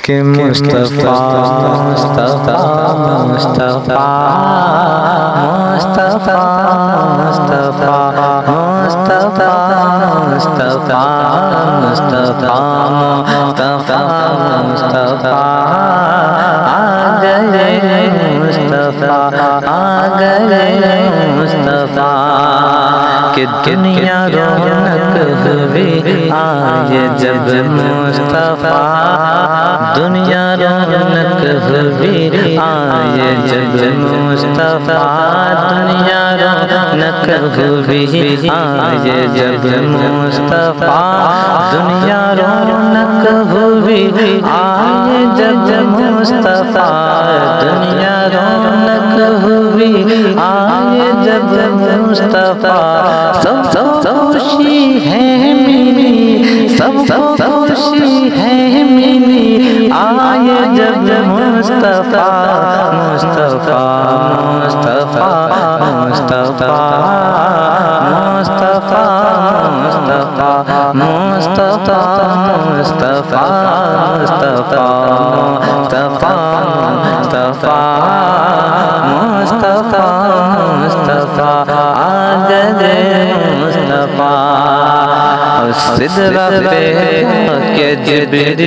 کہ مصطفیٰ مصطفیٰ مصطفیٰ مصطفیٰ مصطفیٰ مصطفیٰ مصطفیٰ مصطفیٰ مصطفیٰ آ گئے مصطفیٰ آ گئے مصطفیٰ کہ دنیا رونق ہوئی آئے جب مصطفیٰ دنیا رونق ہوئی آئے جب مصطفیٰ دنیا رونق ہوئی آئے جب مصطفیٰ دنیا رونق ہوئی آئے جب مصطفیٰ دنیا رونق ہوئی آئے جب مصطفیٰ سب خوشی ہے میری سب خوشی ہے میری آئے جب مصطفیٰ مصطفیٰ مصطفیٰ مصطفیٰ مصطفیٰ مصطفیٰ مصطفیٰ مصطفیٰ مصطفیٰ مصطفیٰ مصطفیٰ آ گئے مصطفیٰ سدرہ پہ کہ جبریل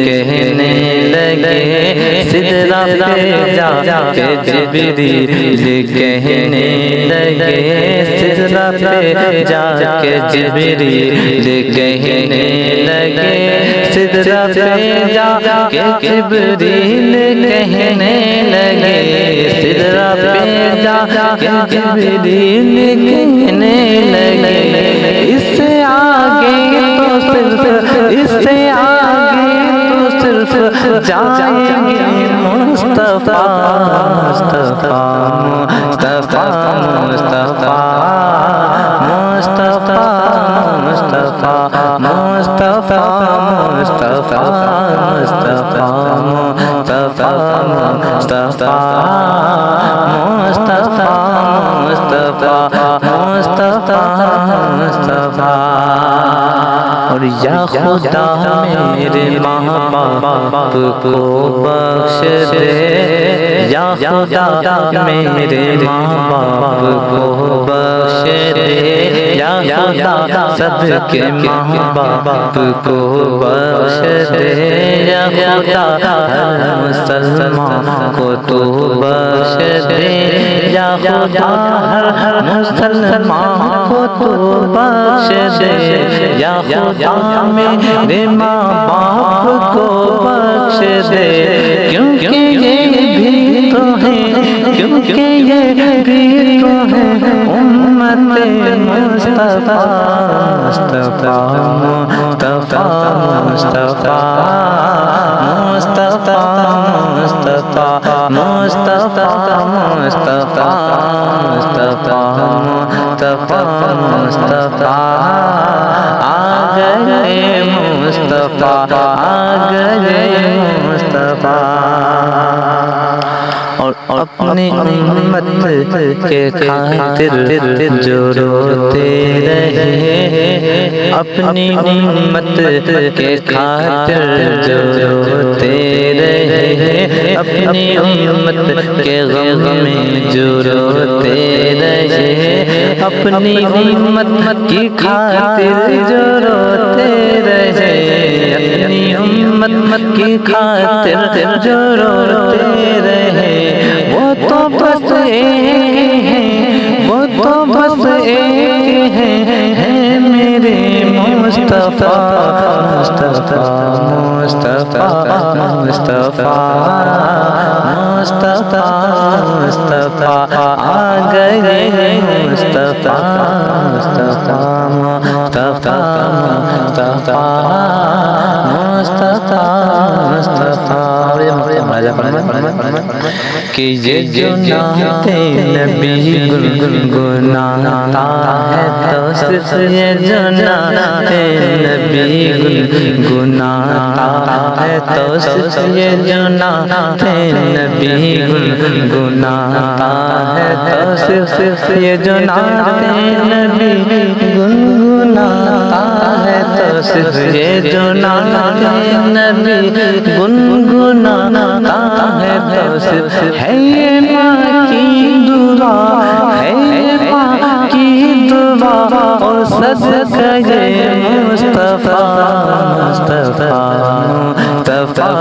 کہنے لگے سدرہ پہ جا کے جبریل کہنے لگے سدرہ پہ جا کے جبریل کہنے لگے سدرہ پہ جا کے جبریل کہنے لگے سدرہ پہ جا کے جبریل کہنے لگے اس سے آگے تو صرف اس سے آگے تو صرف جائیں گے مصطفیٰ مصطفیٰ مصطفیٰ مصطفیٰ مصطفیٰ مصطفیٰ مصطفیٰ مصطفیٰ مصطفیٰ مصطفیٰ مصطفیٰ اور یا خدا میرے ماں باپ کو بخش دے یا خدا میرے ماں باپ کو بخش دے یا خدا سب کے ماں باپ کو بخش دے یا خدا ہر مسلمان کو تو بخش دے یا خدا ہر مسلمان کو تو بخش دے یا خدا میرے ماں باپ کو بخش دے کیونکہ یہ بھی تو ہے کیونکہ یہ بھی تو ہے امت مصطفیٰ مصطفیٰ مصطفیٰ مصطفیٰ مصطفیٰ مصطفیٰ مصطفیٰ مصطفیٰ مصطفیٰ مصطفیٰ آ گئے مصطفیٰ آ گئے مصطفیٰ اور اپنی امت کے خاطر جو روتے رہے اپنی امت کے خاطر جو روتے رہے اپنی امت کے غم میں جو روتے رہے اپنی امت کی خاطر جو روتے رہے اپنی امت کی خاطر جو روتے رہے وہ تو بس ایک ہے وہ تو بس ایک ہے میرے مصطفیٰ مصطفیٰ مصطفیٰ مصطفیٰ مصطفیٰ مصطفیٰ آ گئے مصطفیٰ مصطفیٰ مصطفیٰ مصطفیٰ مصطفیٰ کہ یہ جو نعت نبی گنگناتا ہے تو صرف یہ جو نعت نبی گنگناتا ہے تو صرف یہ جو نعت نبی گنگناتا ہے تو صرف یہ جو نعت نبی گنگناتا ہے تو صرف یہ جو نعت نبی گنگناتا توصیف ہے یہ ماں کی دعا ہے یہ ماں کی دعا اور صدقہ یہ مصطفیٰ مصطفیٰ مصطفیٰ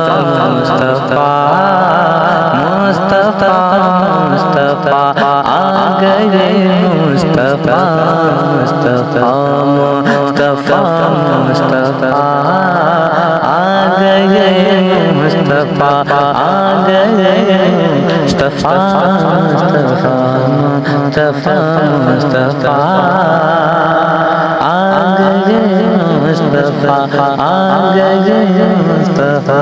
مصطفیٰ مصطفیٰ آ گئے مصطفیٰ مصطفیٰ مصطفیٰ مصطفیٰ آ گئے مصطفیٰ آ گئے مصطفیٰ مصطفیٰ مصطفیٰ مصطفیٰ آ گئے مصطفیٰ آ گئے مصطفیٰ